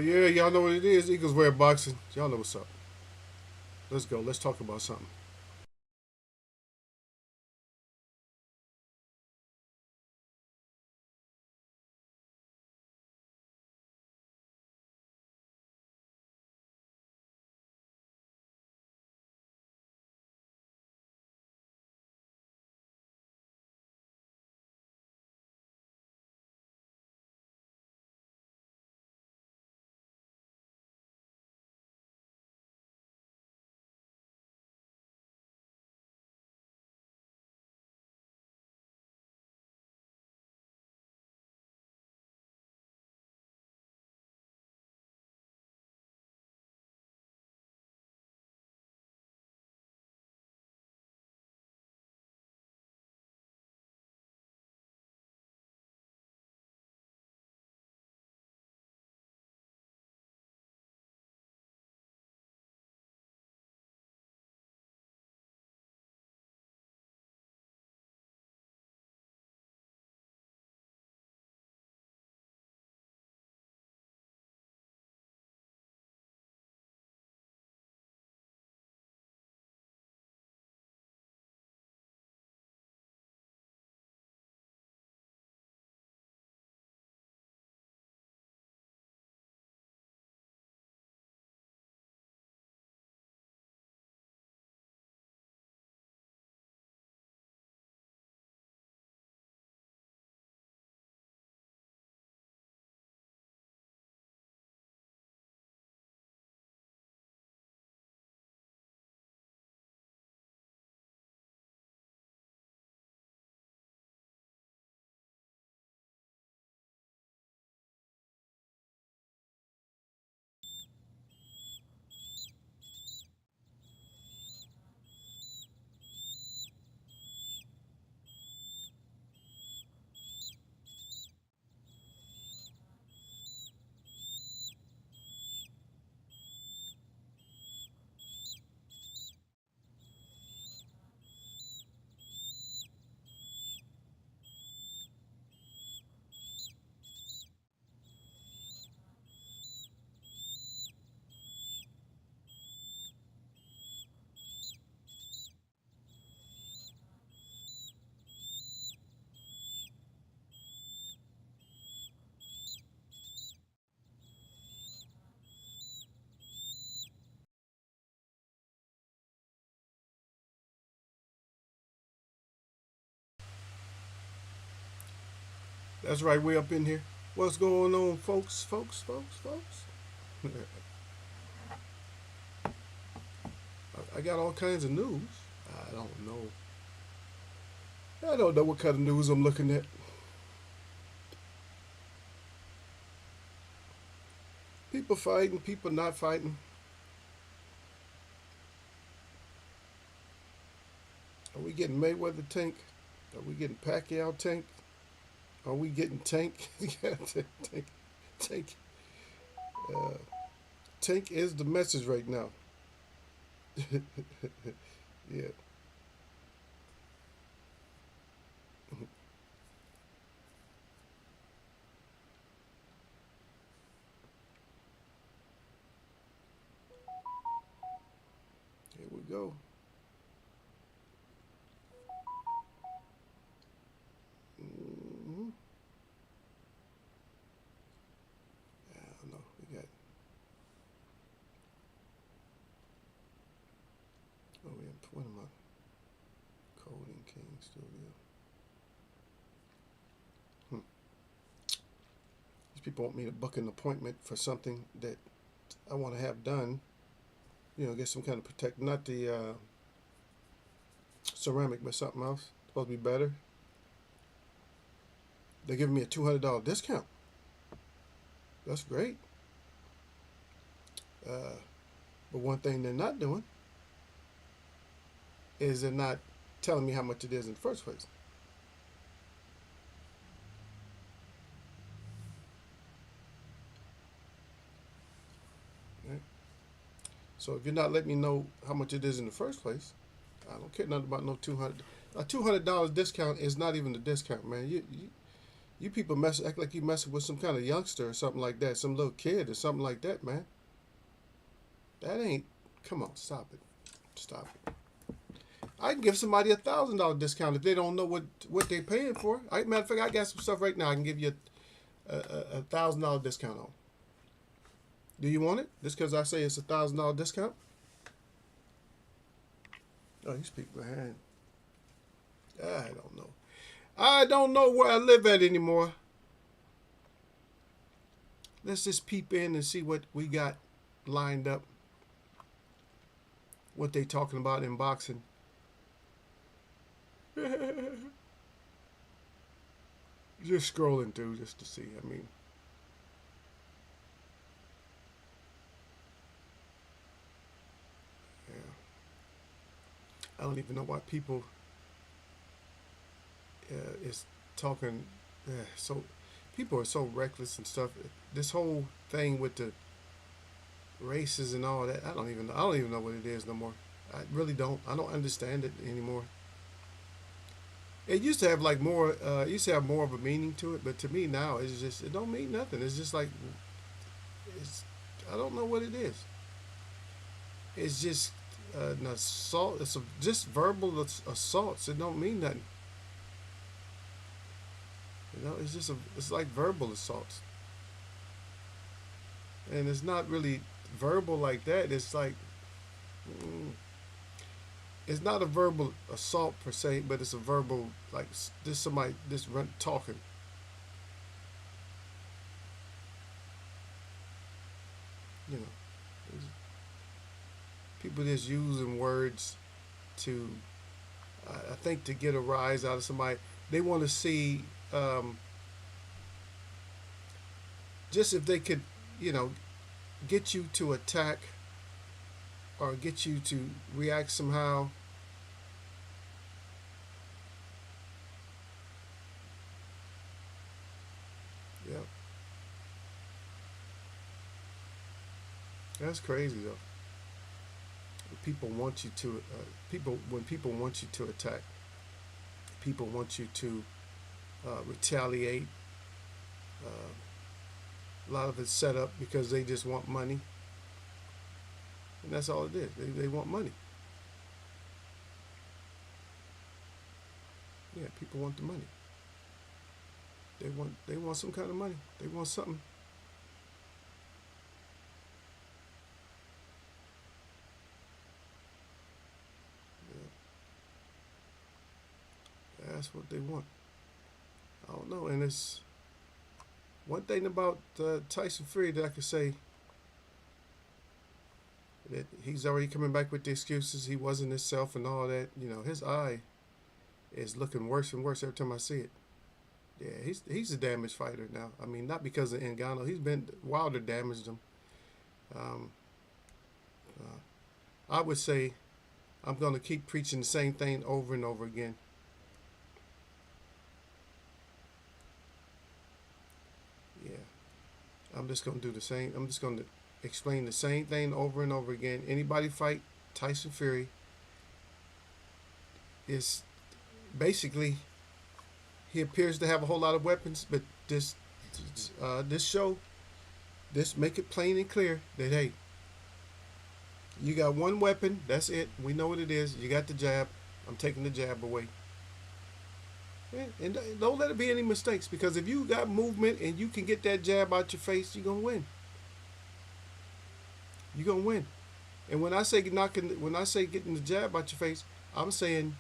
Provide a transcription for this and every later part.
yeah, y'all know what it is. Eagles wear boxing. Y'all know what's up. Let's go. Let's talk about something. That's right. We up in here. What's going on, folks? Folks. I got all kinds of news. I don't know. I don't know what kind of news I'm looking at. People fighting, people not fighting. Are we getting Mayweather tank? Are we getting Pacquiao tank? Are we getting tank? Yeah, tank, tank. Uh, tank is the message right now. Yeah. Here we go. Mm-hmm. I don't know. We got. Oh, we have one of my Coding King Studio. Hmm. These people want me to book an appointment for something that I want to have done. You know, get some kind of protect, not the ceramic, but something else. Supposed to be better. They're giving me a $200 discount. That's great. Uh, but one thing they're not doing is they're not telling me how much it is in the first place. Right? So if you're not letting me know how much it is in the first place, I don't care nothing about no 200. A $200 discount is not even a discount, man. You people act like you messing with some kind of youngster or something like that, some little kid or something like that, man. That ain't. Come on, stop it, stop it. I can give somebody $1,000 discount if they don't know what they paying for. Matter of fact, I got some stuff right now. I can give you a $1,000 discount on. Do you want it? Just because I say it's $1,000 discount? Oh, you speak behind. I don't know. I don't know where I live at anymore. Let's just peep in and see what we got lined up. What they talking about in boxing. Just scrolling through just to see. I mean, yeah. I don't even know why people is talking. So people are so reckless and stuff. This whole thing with the races and all that. I don't even know. I don't even know what it is no more. I really don't. I don't understand it anymore. It used to have like more. It used to have more of a meaning to it, but to me now it's just it don't mean nothing. It's just like it's. I don't know what it is. It's just an assault. It's just verbal assaults. It don't mean nothing. You know, it's just it's like verbal assaults, and it's not really verbal like that. It's like mm, it's not a verbal assault per se, but it's a verbal like this somebody just run talking. You know, people just using words to I think to get a rise out of somebody. They want to see just if they could, you know, get you to attack or get you to react somehow. Yeah, that's crazy though. People want you to people when people want you to attack. People want you to retaliate. A lot of it's set up because they just want money, and that's all it is. They want money. Yeah, people want the money. They want some kind of money. They want something. Yeah, that's what they want. I don't know, and it's one thing about Tyson Fury that I could say that he's already coming back with the excuses. He wasn't himself and all that. You know, his eye is looking worse and worse every time I see it. Yeah, he's a damaged fighter now. I mean, not because of Ngannou. He's been Wilder damaged him. Um, I would say I'm going to keep preaching the same thing over and over again. Yeah, I'm just going to do the same. I'm just going to explain the same thing over and over again. Anybody fight Tyson Fury is basically he appears to have a whole lot of weapons, but this show this make it plain and clear that hey, you got one weapon. That's it. We know what it is. You got the jab. I'm taking the jab away. Yeah, and don't let it be any mistakes because if you got movement and you can get that jab out your face, you're gonna win. You're gonna win. And when I say getting the jab out your face, I'm saying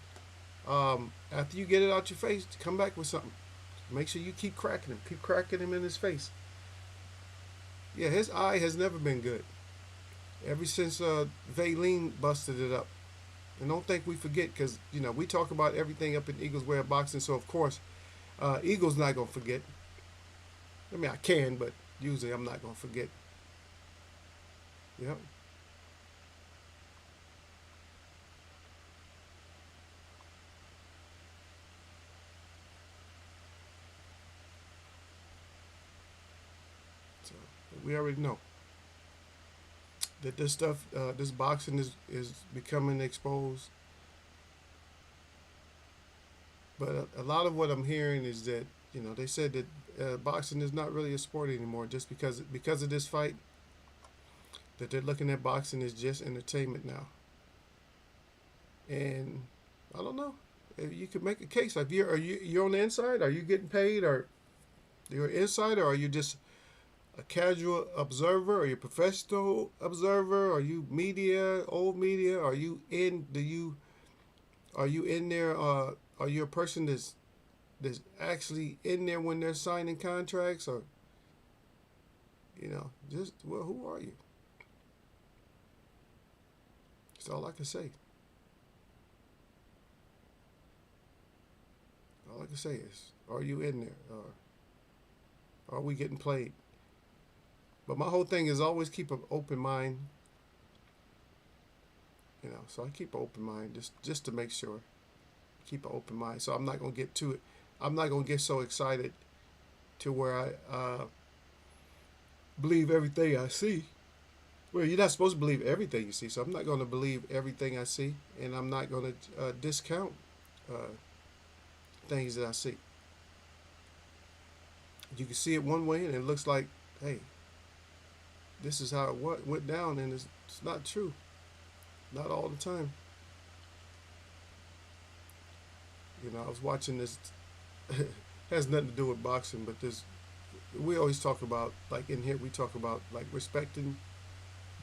after you get it out your face, come back with something. Make sure you keep cracking him in his face. Yeah, his eye has never been good ever since Valine busted it up. And don't think we forget because you know we talk about everything up in Eagles Way of Boxing. So of course, Eagles not gonna forget. I mean, I can, but usually I'm not gonna forget. Yep. So we already know that this stuff, this boxing is becoming exposed. But a lot of what I'm hearing is that They said that boxing is not really a sport anymore just because of this fight. That they're looking at boxing as just entertainment now. And I don't know. You could make a case. Like, you're on the inside? Are you getting paid, or you're an insider, or are you just a casual observer? Are you a professional observer? Are you media, old media? Are you in there? Are you a person that's actually in there when they're signing contracts, or just, well, who are you? That's all I can say. All I can say is, are you in there, or are we getting played? But my whole thing is always keep an open mind. So I keep an open mind just to make sure. Keep an open mind. So I'm not gonna get to it. I'm not gonna get so excited to where I believe everything I see. Well, you're not supposed to believe everything you see, so I'm not going to believe everything I see, and I'm not going to discount uh, things that I see. You can see it one way, and it looks like, hey, this is how it went down, and it's not true. Not all the time. I was watching this. Has nothing to do with boxing, but this. We always talk about, like in here, we talk about like respecting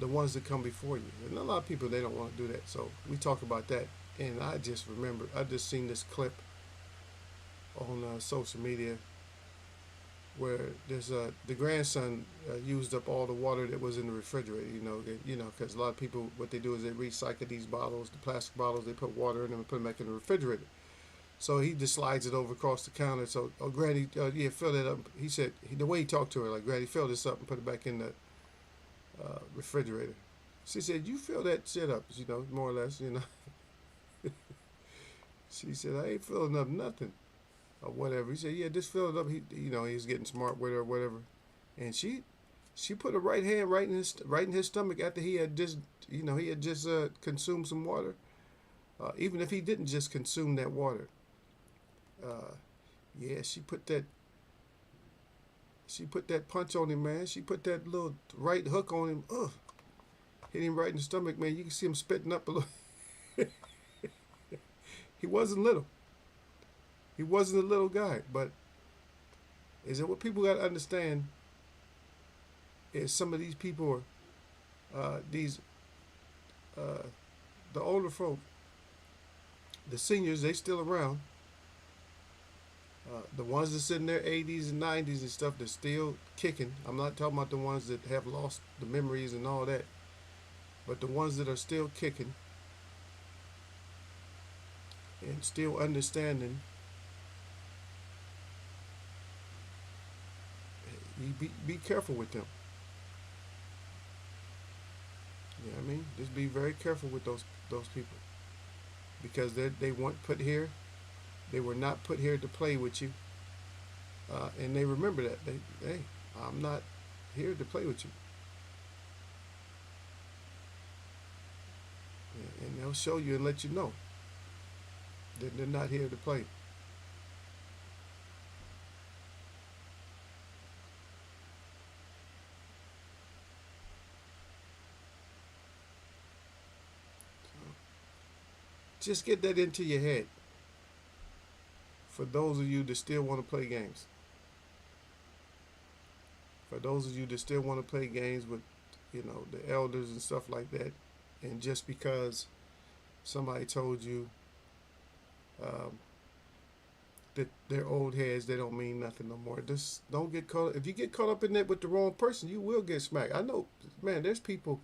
the ones that come before you. And a lot of people, they don't want to do that. So we talk about that. And I just remember, I just seen this clip on social media where there's the grandson used up all the water that was in the refrigerator. Because a lot of people, what they do is they recycle these bottles, the plastic bottles, they put water in them and put them back in the refrigerator. So he just slides it over across the counter. So, oh, Granny, yeah, fill that up. He said, the way he talked to her, like, Granny, fill this up and put it back in the refrigerator. She said, you fill that shit up, more or less. She said, I ain't filling up nothing or whatever. He said, yeah, just fill it up. He's getting smart with her or whatever. And she put her right hand right in his stomach after he had just, consumed some water. Even if he didn't just consume that water. Yeah, she put that punch on him, man. She put that little right hook on him. Ugh. Hit him right in the stomach, man. You can see him spitting up a little. He wasn't little. He wasn't a little guy. But is it what people got to understand is some of these people are, the older folk, the seniors, they still around. The ones that's in their 80s and 90s and stuff, they're still kicking. I'm not talking about the ones that have lost the memories and all that. But the ones that are still kicking and still understanding, you be careful with them. You know what I mean? Just be very careful with those people. Because they weren't put here. They were not put here to play with you. And they remember that. Hey, I'm not here to play with you. And they'll show you and let you know that they're not here to play. Just get that into your head. For those of you that still want to play games. For those of you that still want to play games with, the elders and stuff like that. And just because somebody told you that they're old heads, they don't mean nothing no more. Just don't get caught. If you get caught up in that with the wrong person, you will get smacked. I know, man, there's people.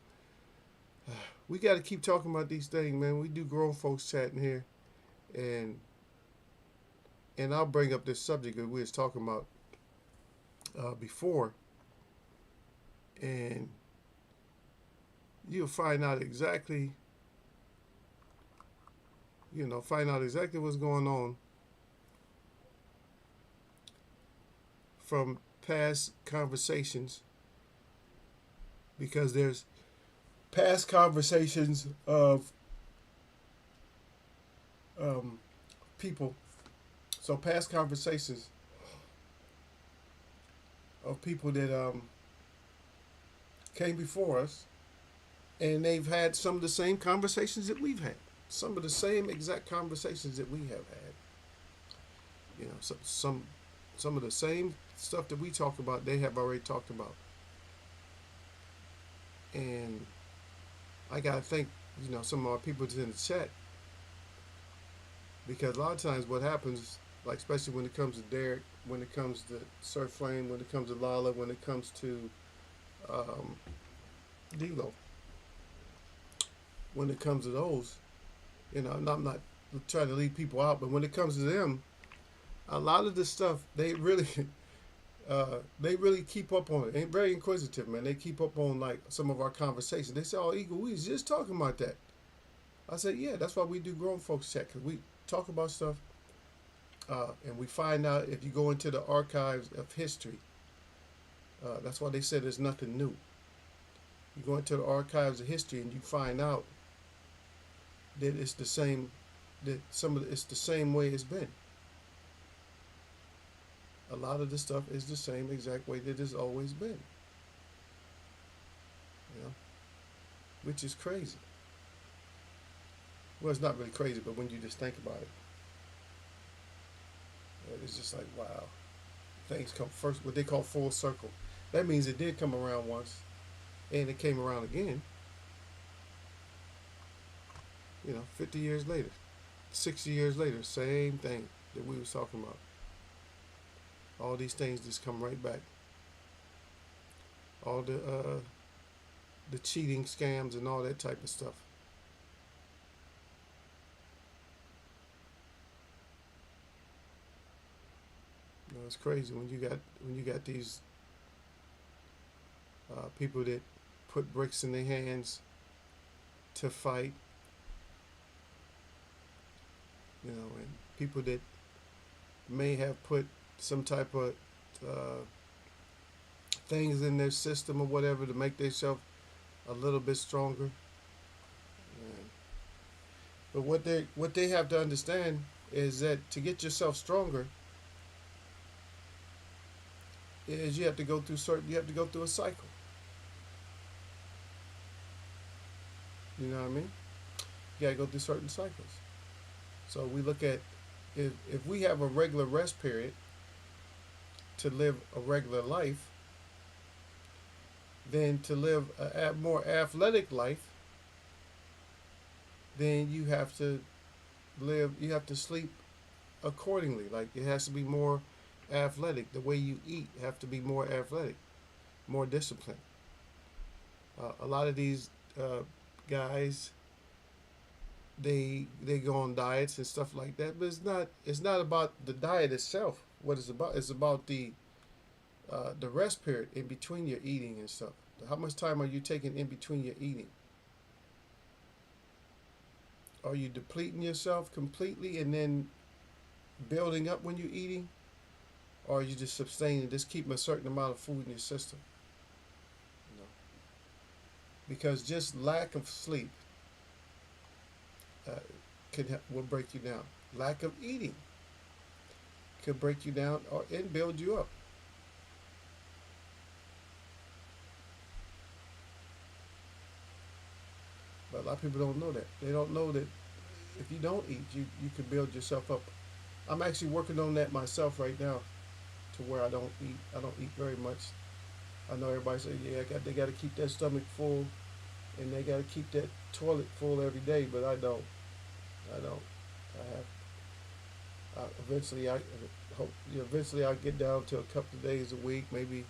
We got to keep talking about these things, man. We do grown folks chatting here. And I'll bring up this subject that we was talking about before. And you'll find out exactly, what's going on from past conversations, because there's past conversations of people. So past conversations of people that came before us, and they've had some of the same conversations that we've had, some of the same exact conversations that we have had. You know, some of the same stuff that we talk about, they have already talked about. And I gotta thank, some of our people that's in the chat, because a lot of times what happens, like especially when it comes to Derek, when it comes to Sir Flame, when it comes to Lala, when it comes to um, D'Lo, when it comes to those, I'm not trying to leave people out, but when it comes to them, a lot of the stuff they really keep up on it. Ain't very inquisitive, man. They keep up on like some of our conversations. They say, "Oh, Eagle, we was just talking about that." I said, "Yeah, that's why we do grown folks chat, because we talk about stuff, and we find out if you go into the archives of history. That's why they said there's nothing new. You go into the archives of history and you find out that it's the same, that it's the same way it's been. A lot of the stuff is the same exact way that it's always been. You know, which is crazy. Well, it's not really crazy, but when you just think about it, it's just like wow. Things come first, what they call full circle. That means it did come around once, and it came around again. 50 years later, 60 years later, same thing that we was talking about. All these things just come right back. All the cheating scams and all that type of stuff. It's crazy when you got these people that put bricks in their hands to fight. And people that may have put some type of uh, things in their system or whatever to make themselves a little bit stronger. And, but what they have to understand is that to get yourself stronger is you have to go through a cycle. You know what I mean? You gotta go through certain cycles. So we look at, if we have a regular rest period to live a regular life, then to live a more athletic life, then you have to sleep accordingly. Like it has to be more athletic. The way you eat have to be more athletic, more disciplined. A lot of these guys, they go on diets and stuff like that, but it's not about the diet itself. What it's about the rest period in between your eating and stuff. How much time are you taking in between your eating? Are you depleting yourself completely and then building up when you're eating, or are you just sustaining, just keeping a certain amount of food in your system? You know, because just lack of sleep uh, will break you down. Lack of eating could break you down and build you up. But a lot of people don't know that. They don't know that if you don't eat, you can build yourself up. I'm actually working on that myself right now, to where I don't eat. I don't eat very much. I know everybody say, yeah, they got to keep that stomach full, and they got to keep that toilet full every day, but I don't. I don't. I have. Eventually, I hope. Eventually, I'll get down to a couple of days a week. Maybe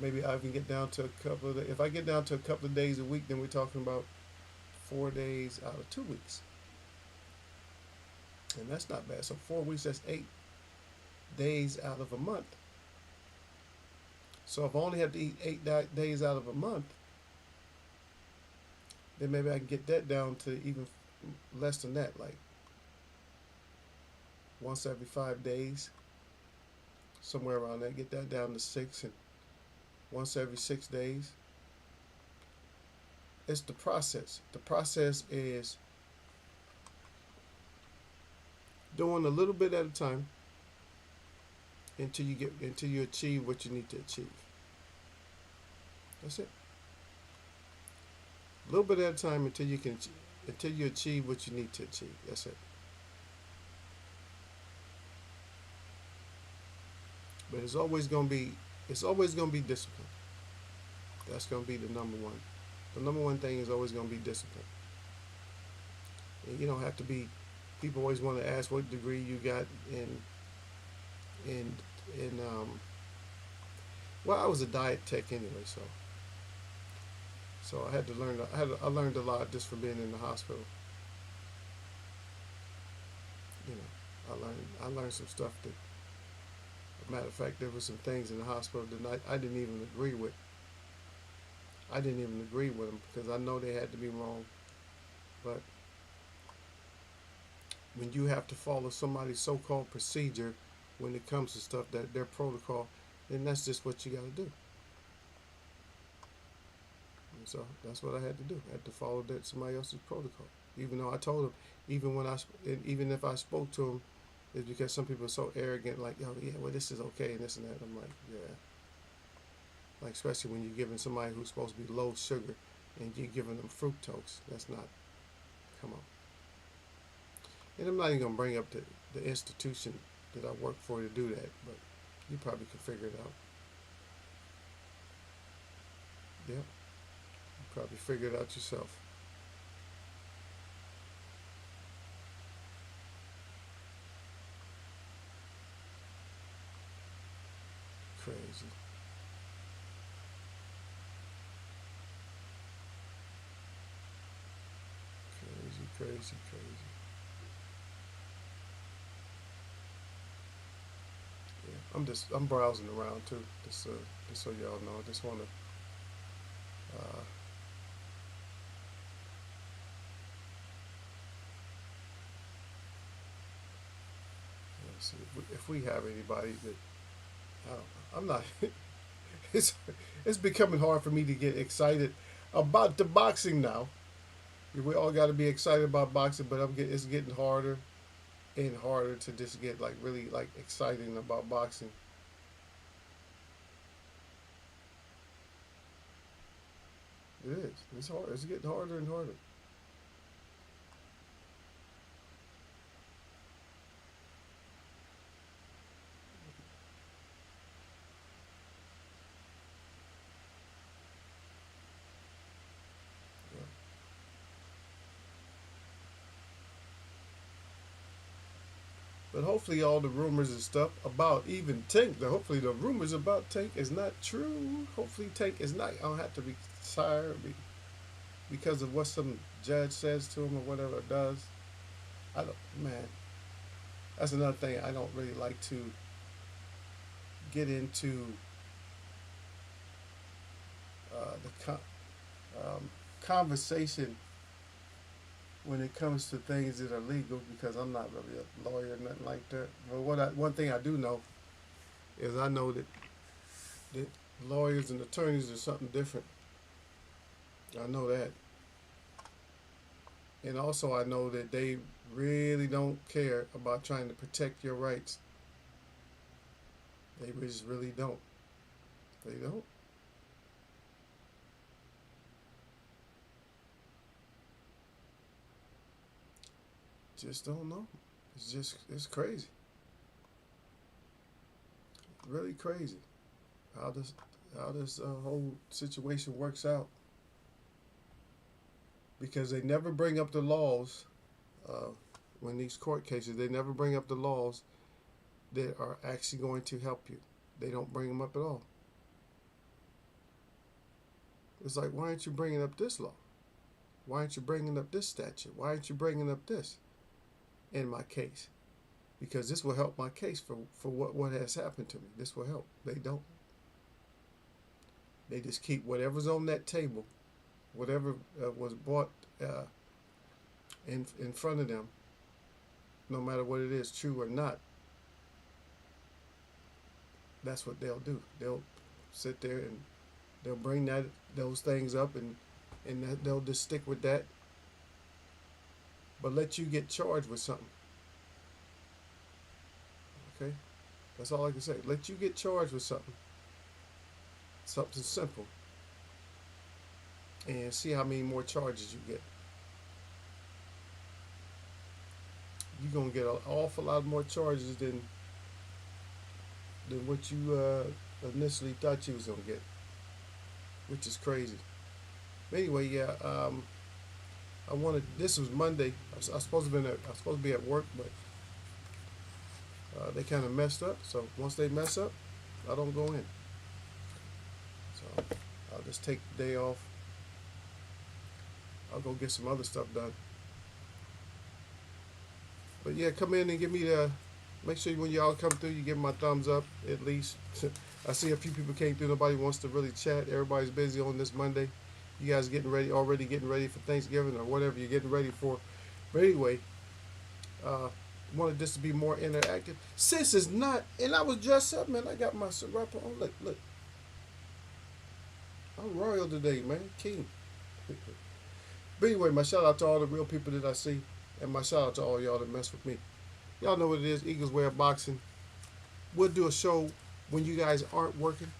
I can get down to a couple of. If I get down to a couple of days a week, then we're talking about 4 days out of 2 weeks, and that's not bad. So 4 weeks, that's 8 days out of a month. So if I only have to eat 8 days out of a month, then maybe I can get that down to even less than that, like once every 5 days, somewhere around there. Get that down to 6, and once every 6 days. It's the process. The process is doing a little bit at a time, until you achieve what you need to achieve. That's it. A little bit at a time until you achieve what you need to achieve. That's it. But it's always gonna be discipline. That's gonna be the number one. The number one thing is always gonna be discipline. And you don't have to be. People always want to ask what degree you got in in well, I was a diet tech anyway, so I had to learn. I learned a lot just from being in the hospital. You know, I learned some stuff that, as a matter of fact, there were some things in the hospital that I didn't even agree with. I didn't even agree with them because I know they had to be wrong. But when you have to follow somebody's so-called procedure when it comes to stuff that their protocol, then that's just what you got to do. And so that's what I had to do. I had to follow that somebody else's protocol. Even though I told them, even if I spoke to them, it's because some people are so arrogant, like, oh yeah, well this is okay and this and that. I'm like, yeah. Like especially when you're giving somebody who's supposed to be low sugar and you're giving them fructose. That's not. Come on. And I'm not even gonna bring up the institution that I work for to do that, but you probably could figure it out. Yeah, you probably figure it out yourself. Crazy, crazy, crazy, crazy. Yeah, I'm browsing around too. Just so y'all know, I just want to. Let's see if we have anybody that I don't know. I'm not. it's it's becoming hard for me to get excited about the boxing now. We all got to be excited about boxing, but it's getting harder and harder to just get like really like exciting about boxing. It is. It's hard. It's getting harder and harder. Yeah. But hopefully, all the rumors and stuff about even Tank, hopefully the rumors about Tank is not true. Hopefully, Tank is not. I don't have to retire because of what some judge says to him or whatever it does. I don't. Man, that's another thing. I don't really like to get into the conversation when it comes to things that are legal because I'm not really a lawyer or nothing like that. But one thing I do know is I know that lawyers and attorneys are something different. I know that. And also I know that they really don't care about trying to protect your rights. They just really don't. They don't. Just don't know. It's crazy. Really crazy how this whole situation works out because they never bring up the laws uh, when these court cases. They never bring up the laws that are actually going to help you. They don't bring them up at all. It's like, why aren't you bringing up this law? Why aren't you bringing up this statute? Why aren't you bringing up this in my case? Because this will help my case for what has happened to me. This will help. They don't. They just keep whatever's on that table, whatever was brought in front of them, no matter what it is, true or not. That's what they'll do. They'll sit there and they'll bring those things up and they'll just stick with that, but let you get charged with something. Okay, That's all I can say. Let you get charged with something, something simple, and see how many more charges you get. You're gonna get an awful lot more charges than what you initially thought you was gonna get, which is crazy. But anyway, yeah. I wanted. This was Monday. I was supposed to be I was supposed to be at work, but they kind of messed up. So once they mess up, I don't go in. So I'll just take the day off. I'll go get some other stuff done. But yeah, come in and give me the. Make sure when y'all come through, you give my thumbs up at least. I see a few people came through. Nobody wants to really chat. Everybody's busy on this Monday. You guys getting ready, already getting ready for Thanksgiving or whatever you're getting ready for. But anyway, uh, wanted this to be more interactive. Since it's not, and I was dressed up, man. I got my Serato on. Look, look. I'm royal today, man. King. But anyway, my shout out to all the real people that I see, and my shout out to all y'all that mess with me. Y'all know what it is. Eagles Way of Boxing. We'll do a show when you guys aren't working.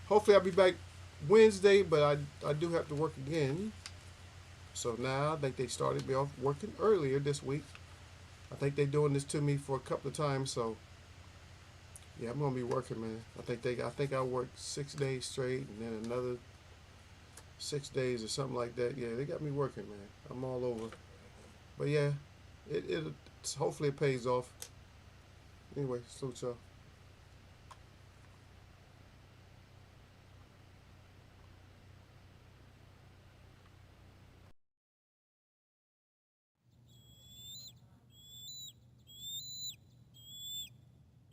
Hopefully, I'll be back Wednesday, but I do have to work again. So now I think they started me off working earlier this week. I think they're doing this to me for a couple of times. So yeah, I'm gonna be working, man. I think I worked 6 days straight, and then another 6 days or something like that. Yeah, they got me working, man. I'm all over. But yeah, it hopefully it pays off. Anyway, salute y'all.